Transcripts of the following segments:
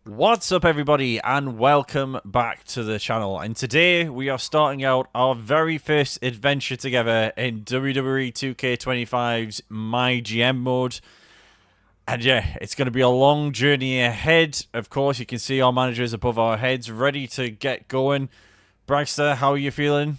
What's up, everybody, and welcome back to the channel. And today we are starting out our very first adventure together in WWE 2K25's MyGM mode. And yeah, it's going to be a long journey ahead. Of course, you can see our managers above our heads, ready to get going. Bragster, how are you feeling?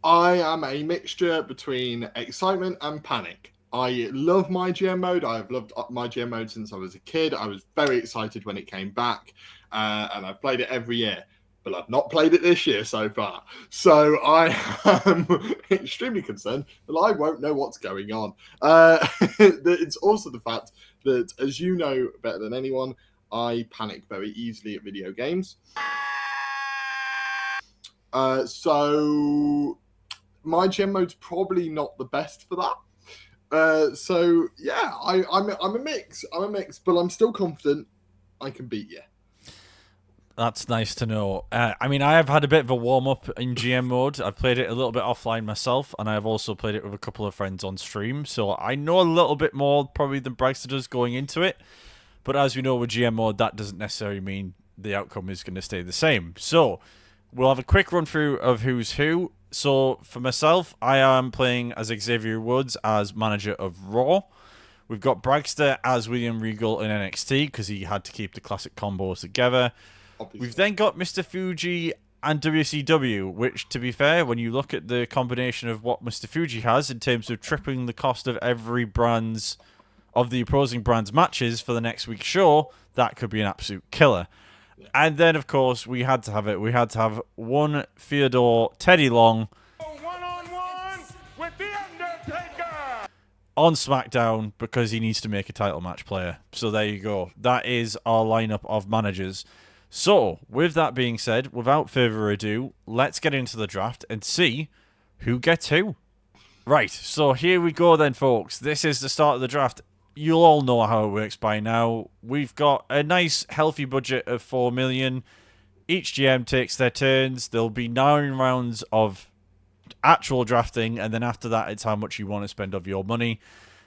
I am a mixture between excitement and panic. I love my GM mode. I've loved my GM mode since I was a kid. I was very excited when it came back, and I've played it every year. But I've not played it this year so far. So I am extremely concerned that I won't know what's going on. It's also the fact that, as you know better than anyone, I panic very easily at video games. So my gem mode's probably not the best for that. So yeah, I'm a mix. I'm a mix, but I'm still confident I can beat you. That's nice to know. I mean, I have had a bit of a warm-up in GM mode. I've played it a little bit offline myself, and I have also played it with a couple of friends on stream, so I know a little bit more probably than Bragster does going into it. But as we know with GM mode, that doesn't necessarily mean the outcome is going to stay the same. So we'll have a quick run-through of who's who. So for myself, I am playing as Xavier Woods as manager of Raw. We've got Bragster as William Regal in NXT because he had to keep the classic combos together. Obviously. We've then got Mr. Fuji and WCW, which, to be fair, when you look at the combination of what Mr. Fuji has in terms of tripling the cost of every brand's of the opposing brand's matches for the next week's show, that could be an absolute killer. Yeah. And then, of course, we had to have it. We had to have one Theodore Teddy Long one-on-one with The Undertaker on SmackDown because he needs to make a title match player. So there you go. That is our lineup of managers. So, with that being said, without further ado, let's get into the draft and see who gets who. Right, so here we go then, folks. This is the start of the draft. You'll all know how it works by now. We've got a nice, healthy budget of 4 million. Each GM takes their turns. There'll be 9 rounds of actual drafting, and then after that, it's how much you want to spend of your money.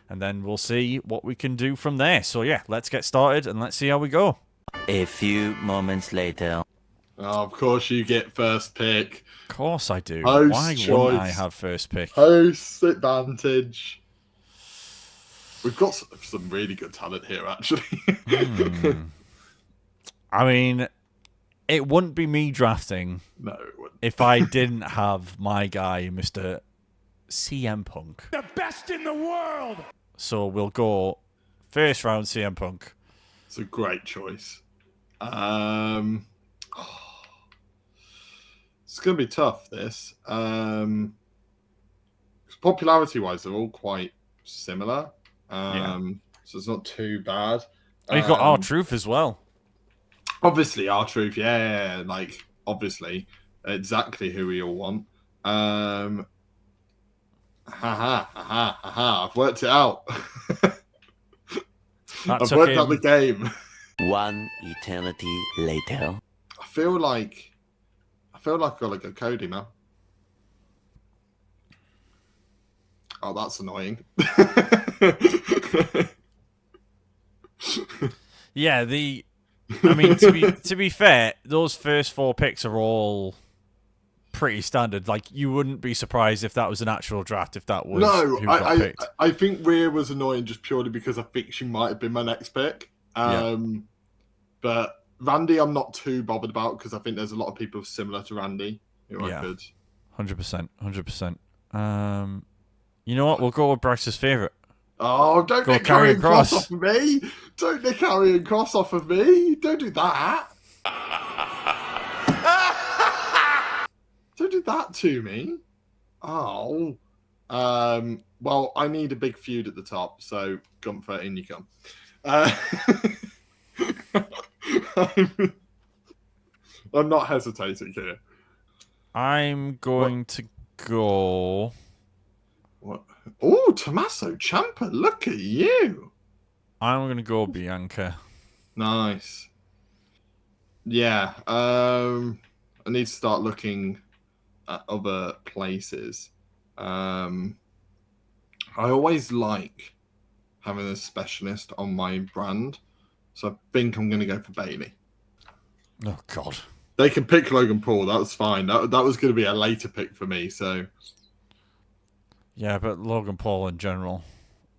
And then we'll see what we can do from there. So yeah, let's get started and let's see how we go. A few moments later. Oh, of course, you get first pick. Of course I do. Host Why choice. wouldn't I have first pick? Host advantage. We've got some really good talent here, actually. I mean, it wouldn't be me drafting it wouldn't. If I didn't have my guy, Mr. CM Punk. the best in the world. So we'll go first round CM Punk. It's a great choice. It's going to be tough, this. Popularity-wise, they're all quite similar. So it's not too bad. And you've got R-Truth as well. Obviously, R-Truth, yeah. Like, obviously, exactly who we all want. I've worked it out. I've worked out the game. One eternity later. I feel like I've got to go Cody now. Oh, that's annoying. Yeah, I mean, to be fair, those first 4 picks are all pretty standard. Like, you wouldn't be surprised if that was an actual draft, if that was who got picked. I think Rhea was annoying just purely because I think she might have been my next pick. But Randy, I'm not too bothered about because I think there's a lot of people similar to Randy who I could. 100%. 100%. You know what? We'll go with Bryce's favourite. Oh, don't nick Karrion Kross off of me. Don't nick Karrion Kross off of me. Don't do that. Don't do that to me. Oh. Well, I need a big feud at the top, so Gunther, in you come. I'm not hesitating here. I'm going to go... What? Oh, Tommaso Ciampa, look at you. I'm going to go Bianca. Nice. Yeah. I need to start looking at other places. I always like having a specialist on my brand. So I think I'm going to go for Bailey. Oh God. They can pick Logan Paul. That was fine. That was going to be a later pick for me. So Yeah, but Logan Paul in general,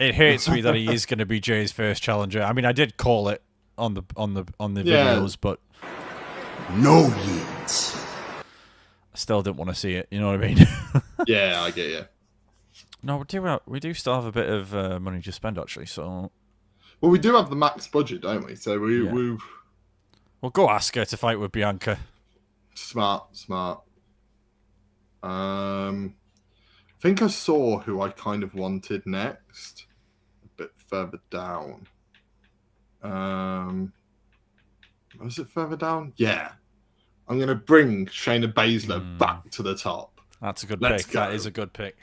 it hurts me that he is going to be Jay's first challenger. I mean, I did call it on the videos, but No yields. I still didn't want to see it. You know what I mean? yeah, I get you. No, we do still have a bit of money to spend actually. So Well, we do have the max budget, don't we? So we'll go ask her to fight with Bianca. smart. I think I saw who I kind of wanted next, a bit further down. Was it further down? Yeah. I'm going to bring Shayna Baszler back to the top. That's a good Let's pick. go. That is a good pick.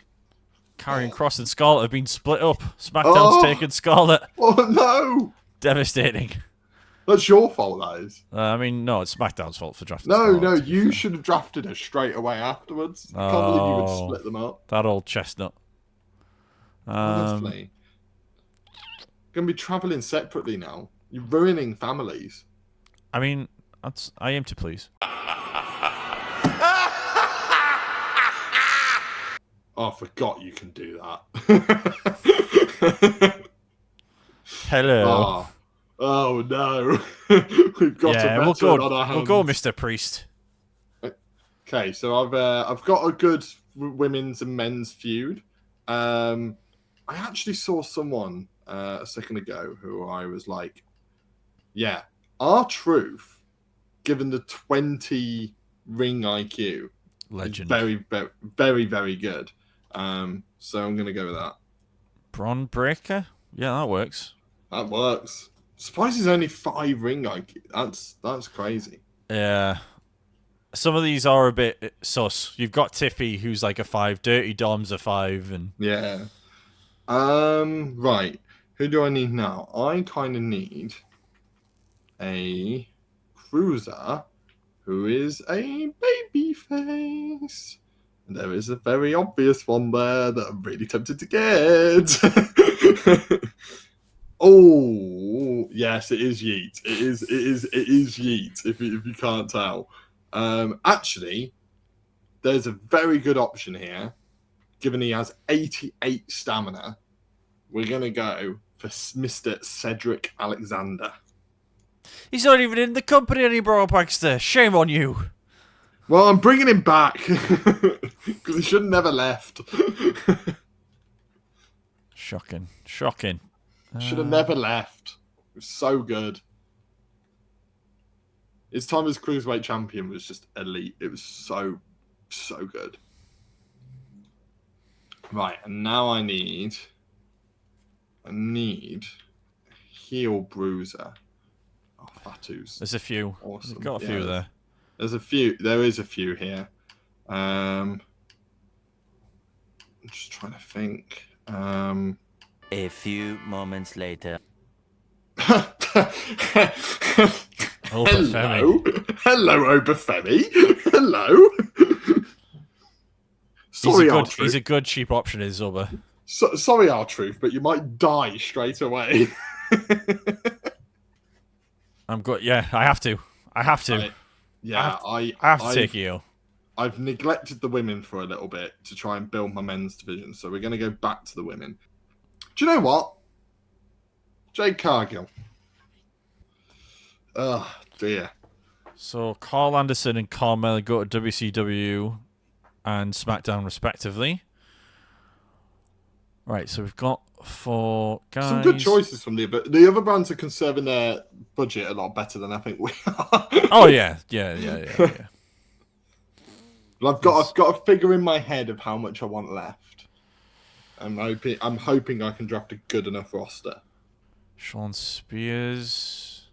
Karrion Kross and Scarlett have been split up. SmackDown's taken Scarlett. Oh, no. Devastating. That's your fault, that is. I mean, no, it's SmackDown's fault for drafting No, Scarlett, no, to be you fair. should have drafted her straight away afterwards. I can't believe you would split them up. That old chestnut. Honestly. Going to be travelling separately now. You're ruining families. I mean, I aim to please. Oh, I forgot you can do that. Hello. Oh no. We've got Yeah, a we'll veteran go. on our We'll go, hands. Mr. Priest. Okay, so I've got a good women's and men's feud. I actually saw someone a second ago who I was like, yeah, R-Truth, given the 20 ring IQ, Legend. very, very, very, very good. So I'm gonna go with that. Braun Breaker? Yeah, that works. That works. Surprised he's only 5 ring IQ. That's crazy. Yeah. Some of these are a bit sus. You've got Tiffy, who's like a 5. Dirty Dom's a 5, and Yeah. Right. Who do I need now? I kind of need a cruiser who is a baby face. And there is a very obvious one there that I'm really tempted to get. Oh, yes, it is Yeet. It is Yeet, if you can't tell. Actually, there's a very good option here. Given he has 88 stamina, we're going to go for Mr. Cedric Alexander. he's not even in the company anymore, Baxter. Shame on you. Well, I'm bringing him back because he should have never left. Shocking. Should have never left. It was so good. His time as Cruiserweight champion was just elite. It was so good. Right, and now I need heel bruiser. Oh, Fatu's. There's a few. Awesome. We've got a few there. There's a few. There is a few here. I'm just trying to think. A few moments later. Hello, Obafemi. Hello. Sorry, R-Truth. He's a good cheap option, is Zuba. Sorry, R-Truth, but you might die straight away. I'm good. Yeah, I have to. I have to take you. I've neglected the women for a little bit to try and build my men's division, so we're going to go back to the women. Do you know what? Jade Cargill. Oh, dear. So Carl Anderson and Carmella go to WCW and SmackDown respectively. Right, so we've got 4 guys. Some good choices from the other brands are conserving their budget a lot better than I think we are. Oh yeah. But I've got a figure in my head of how much I want left. I'm hoping I can draft a good enough roster. Sean Spears.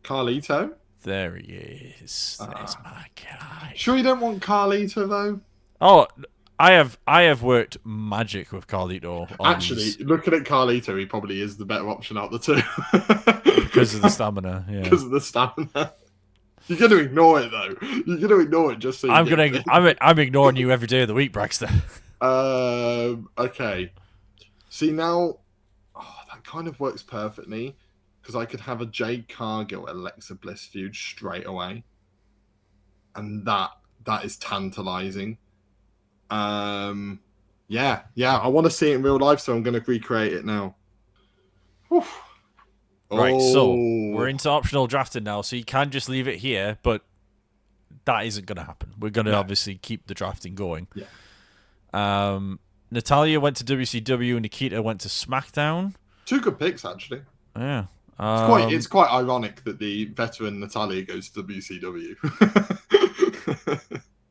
Carlito. There he is. There's my guy. Sure you don't want Carlito though? Oh, I have worked magic with Carlito. Actually, looking at Carlito, he probably is the better option out of the two. Because of the stamina. Yeah. Because of the stamina. You're going to ignore it though. You're going to ignore it just so you I'm ignoring you every day of the week, Bragster. Okay. See now, that kind of works perfectly because I could have a Jade Cargill Alexa Bliss feud straight away, and that is tantalizing. Yeah, I want to see it in real life, so I'm going to recreate it now. Oof. Right, so Oh. we're into optional drafting now, so you can just leave it here, but that isn't going to happen. We're going to obviously keep the drafting going. Yeah. Natalia went to WCW, and Nikita went to SmackDown. 2 good picks, actually. Yeah. It's quite ironic that the veteran Natalia goes to WCW.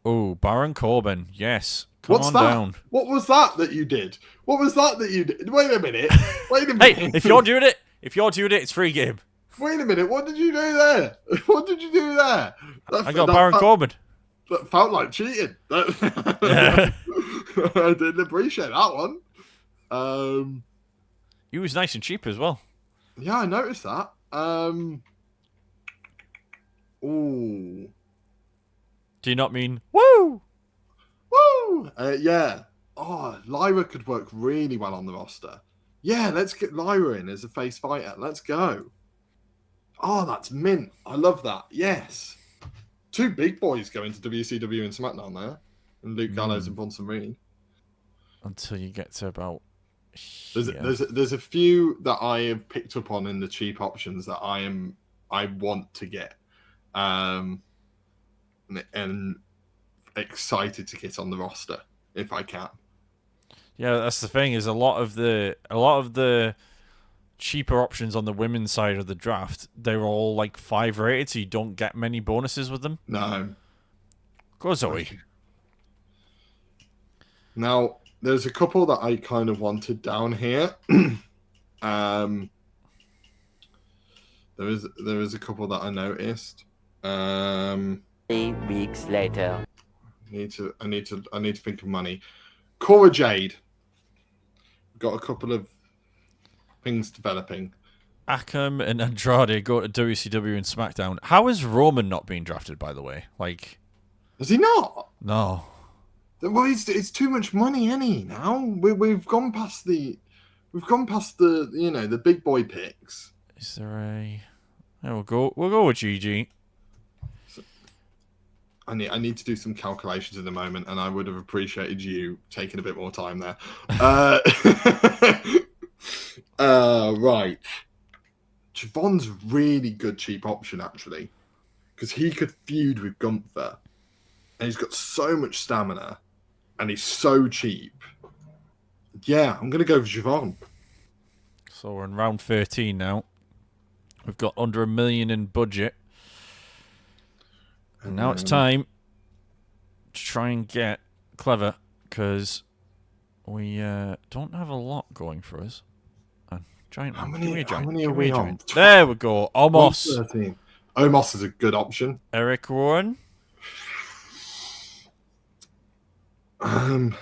Oh, Baron Corbin. Yes. What's on that? down. What was that you did? What was that you did? Wait a minute. Wait a minute. Hey, if you're doing it, it's free game. Wait a minute. What did you do there? What did you do there? I got Baron Corbin. That felt like cheating. Yeah. I didn't appreciate that one. He was nice and cheap as well. Yeah, I noticed that. Ooh. Do you not mean woo? Woo! Yeah. Oh, Lyra could work really well on the roster. Yeah, let's get Lyra in as a face fighter. Let's go. Oh, that's mint. I love that. Yes. 2 big boys going to WCW and SmackDown there. And Luke Gallows and Bronson Reed. Until you get to about... There's a few that I have picked up on in the cheap options that I want to get. And excited to get on the roster if I can. Yeah, that's the thing, is a lot of the cheaper options on the women's side of the draft, they're all like 5 rated, so you don't get many bonuses with them. No. Go Zoe. Now, there's a couple that I kind of wanted down here. There is a couple that I noticed. 3 weeks later. I need to think of money. Cora Jade. Got a couple of things developing. Akam and Andrade go to WCW and SmackDown. How is Roman not being drafted, by the way? Like, is he not? No. Well, it's too much money, any now. We've gone past the the big boy picks. Is there a? Yeah, we'll go with GG. So, I need to do some calculations in the moment, and I would have appreciated you taking a bit more time there. Right. Javon's really good cheap option, actually, because he could feud with Gunther, and he's got so much stamina, and he's so cheap. Yeah, I'm going to go for Javon. So we're in round 13 now. We've got under $1 million in budget. And now it's time to try and get clever, because we don't have a lot going for us. Giant. How many are we on? There we go. Omos. 13. Omos is a good option. Eric Rowan. Braun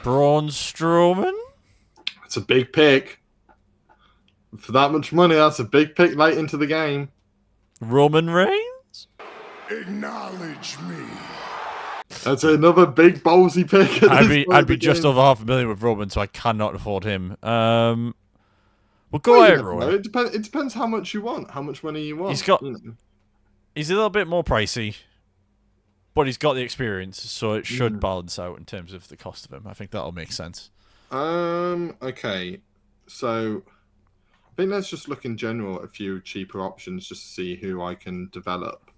Strowman. It's a big pick. For that much money, that's a big pick late into the game. Roman Reigns. Acknowledge me. That's another big ballsy pick. I'd be just over $500,000 with Roman, so I cannot afford him. We'll go Eric Rowan. It depends how much you want, how much money you want. He's a little bit more pricey, but he's got the experience, so it should balance out in terms of the cost of him. I think that'll make sense. Okay. So I think let's just look in general at a few cheaper options just to see who I can develop.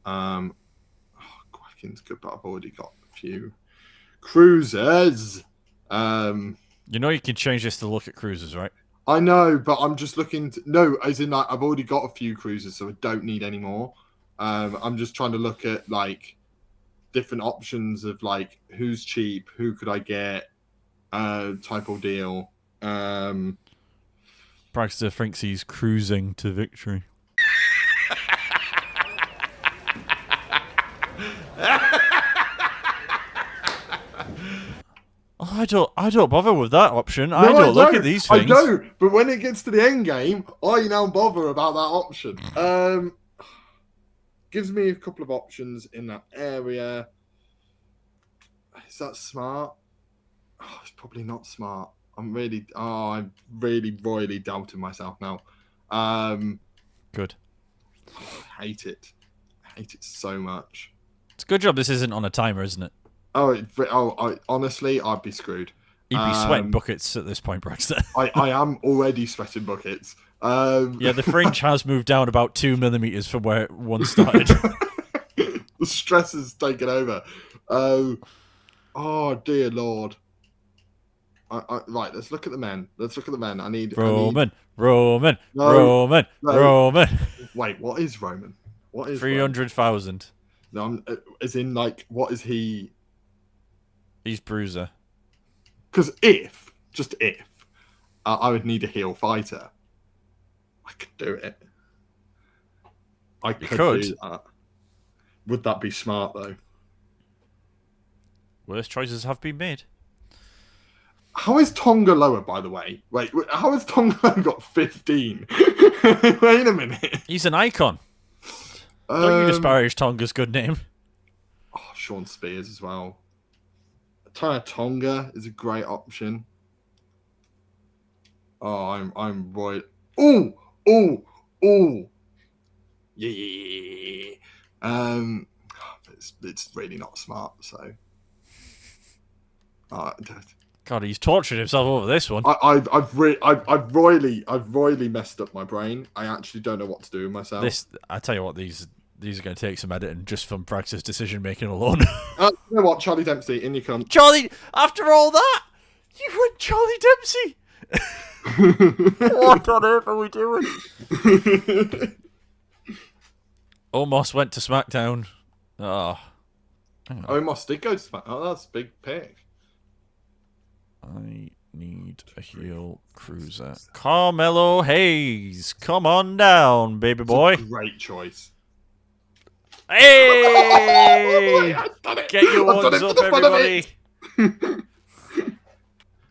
Quacken's good, but I've already got a few cruisers. You know you can change this to look at cruisers, right? I know, but I'm just looking no, as in like I've already got a few cruisers, so I don't need any more. I'm just trying to look at like different options of like who's cheap, who could I get, type of deal. Bragster thinks he's cruising to victory. I don't bother with that option. I don't look at these things. I know, but when it gets to the end game, I now bother about that option. Gives me a couple of options in that area. Is that smart? Oh, it's probably not smart. I'm really royally doubting myself now. Good. I hate it. I hate it so much. It's a good job this isn't on a timer, isn't it? Honestly, I'd be screwed. You'd be sweating buckets at this point, Bragster. I am already sweating buckets. Yeah, the fringe has moved down about 2 millimeters from where it once started. The stress has taken over. Oh dear Lord. Right, let's look at the men. I need Roman. No. Roman. Wait, what is Roman? What is 300,000. No, as in like, what is he? He's Bruiser. Because just if, I would need a heel fighter. I could do it. I could do that. Would that be smart though? Worst choices have been made. How is Tonga lower, by the way? Wait, how has Tonga lower got 15? Wait a minute. He's an icon. Don't you disparage Tonga's good name. Oh, Sean Spears as well. Tonga is a great option. Oh, I'm right. Oh. Yeah. It's really not smart. So. God, he's tortured himself over this one. I've royally messed up my brain. I actually don't know what to do with myself. I tell you what, these are going to take some editing just from Bragster's decision making alone. You know what, Charlie Dempsey, in you come. Charlie, after all that, you went Charlie Dempsey. What on earth are we doing? Omos went to SmackDown. Oh, Omos did go to SmackDown. Oh, that's a big pick. I need a heel cruiser. Carmelo Hayes, come on down, baby boy. Great choice. Hey! I've done it. Get your ones up, everybody.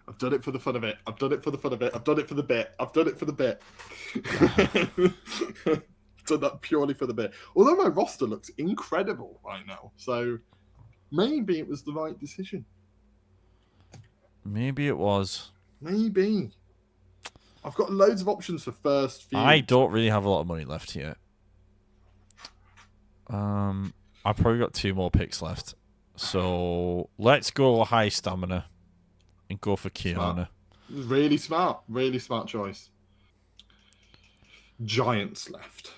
I've done it for the fun of it. I've done it for the fun of it. I've done it for the bit. I've done it for the bit. I've done that purely for the bit. Although my roster looks incredible right now, so maybe it was the right decision. Maybe it was. Maybe. I've got loads of options for first few. I don't really have a lot of money left here. I've probably got 2 more picks left. So let's go high stamina and go for Kiana. Really smart. Really smart choice. Giants left.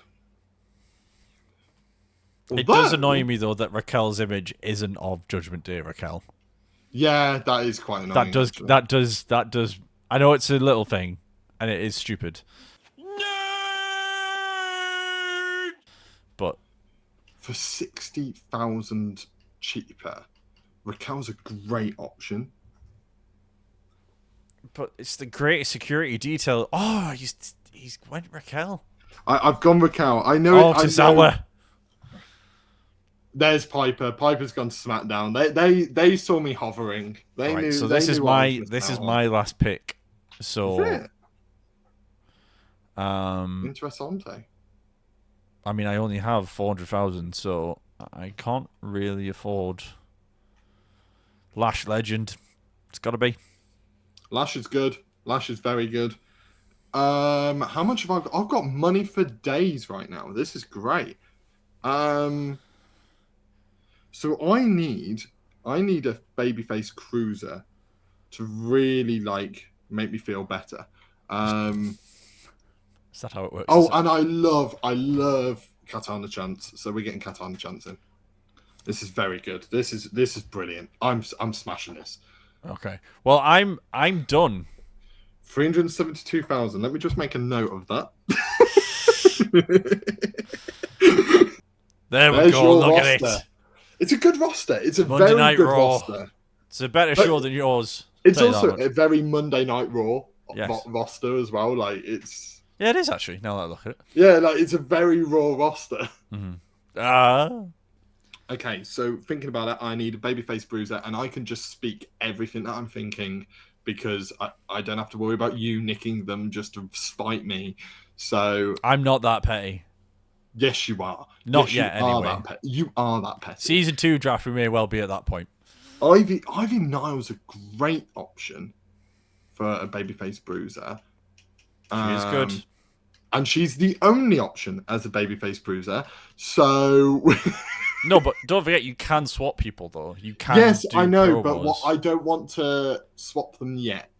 It does annoy me though that Raquel's image isn't of Judgment Day Raquel. Yeah, that is quite annoying. That does. I know it's a little thing, and it is stupid. But for 60,000 cheaper, Raquel's a great option. But it's the greatest security detail. Oh, he's went Raquel. I've gone Raquel. I know. Oh, Tozawa. There's Piper. Piper's gone to SmackDown. They saw me hovering. They right, knew. So they this is knew my last pick. So Interessante. I mean, I only have 400,000, so I can't really afford Lash Legend. It's got to be. Lash is good. Lash is very good. How much have I got? I've got money for days right now. This is great. So I need a babyface cruiser to really make me feel better. Is that how it works? Oh, and I love Katana Chance. So we're getting Katana Chance in. This is very good. This is brilliant. I'm smashing this. Okay. Well, I'm done. 372,000. Let me just make a note of that. There we go. Look at it. It's a good roster. It's a Monday very Night good Raw. roster. It's a better show than yours. It's also a very Monday Night Raw Yes. roster as well. It's Yeah, it is actually. Now that I look at it. yeah, it's a very Raw roster. Mm-hmm. Okay, so thinking about it, I need a babyface bruiser, and I can just speak everything that I'm thinking because I don't have to worry about you nicking them just to spite me. So I'm not that petty. yes, you are. Not yes, yet, anyway. You are that petty. Season 2 draft, we may well be at that point. Ivy Nile's a great option for a babyface bruiser. She is good. and she's the only option as a babyface bruiser. So No, but don't forget you can swap people though. You can. yes, do I know, promos. but what I don't want to swap them yet.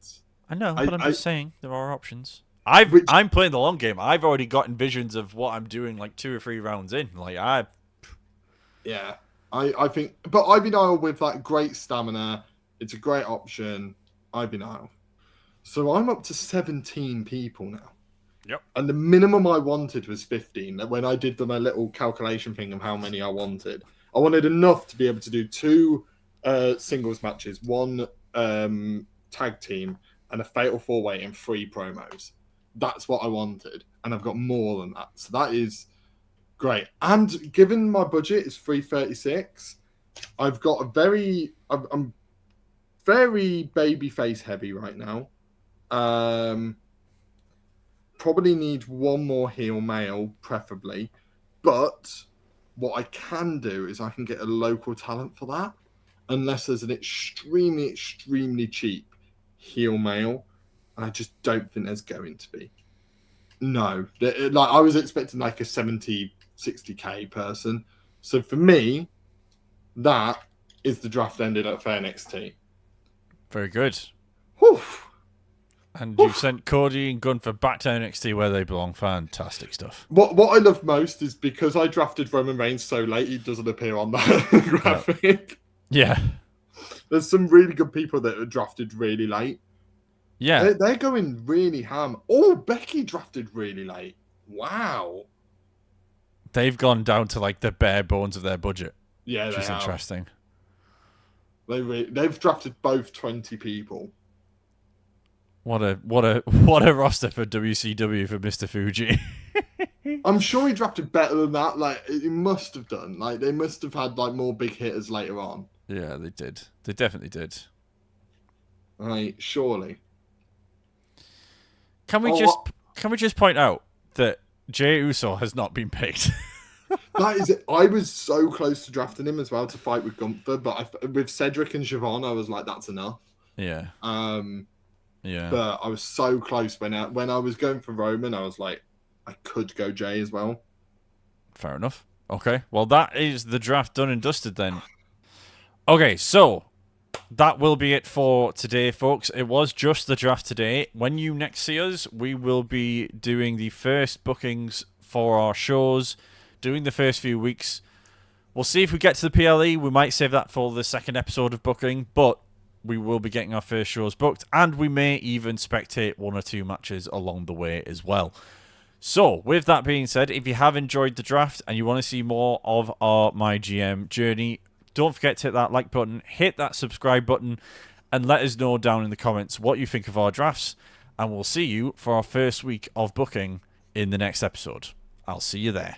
I know, but I'm just saying there are options. Which- I'm playing the long game. I've already gotten visions of what I'm doing like 2 or 3 rounds in. Like Yeah, I think, but Ivy Nile with that great stamina, it's a great option. Ivy Nile. So I'm up to 17 people now. Yep. And the minimum I wanted was 15. When I did my little calculation thing of how many I wanted enough to be able to do 2 singles matches, 1 tag team, and a fatal 4-way and 3 promos. That's what I wanted, and I've got more than that. So that is great. And given my budget is 336, I've got I'm very babyface heavy right now. Probably need 1 more heel male, preferably. But what I can do is I can get a local talent for that, unless there's an extremely, extremely cheap heel male. And I just don't think there's going to be. No. Like, I was expecting like a 70, 60k person. So for me, that is the draft ended at NXT. very good. Whew. And you sent Cody and Gunther back to NXT where they belong. Fantastic stuff. What I love most is because I drafted Roman Reigns so late, he doesn't appear on that graphic. Yeah. There's some really good people that are drafted really late. Yeah. They're going really ham. Oh, Becky drafted really late. Wow. They've gone down to like the bare bones of their budget. Yeah, which is have. interesting. They've drafted both 20 people. What a roster for WCW for Mr. Fuji. I'm sure he drafted better than that. Like, he must have done. Like, they must have had like more big hitters later on. Yeah, they did. They definitely did. Right, surely. Can we just point out that Jey Uso has not been picked? That is it. I was so close to drafting him as well to fight with Gunther, but with Cedric and Siobhan, I was like, that's enough. Yeah. Yeah. But I was so close when I was going for Roman. I was like, I could go Jay as well. Fair enough. Okay. Well, that is the draft done and dusted then. Okay, so that will be it for today, folks. It was just the draft today. When you next see us, we will be doing the first bookings for our shows, doing the first few weeks. We'll see if we get to the PLE. We might save that for the second episode of booking, but we will be getting our first shows booked, and we may even spectate 1 or 2 matches along the way as well. So, with that being said, if you have enjoyed the draft and you want to see more of our MyGM journey, don't forget to hit that like button, hit that subscribe button, and let us know down in the comments what you think of our drafts, and we'll see you for our first week of booking in the next episode. I'll see you there.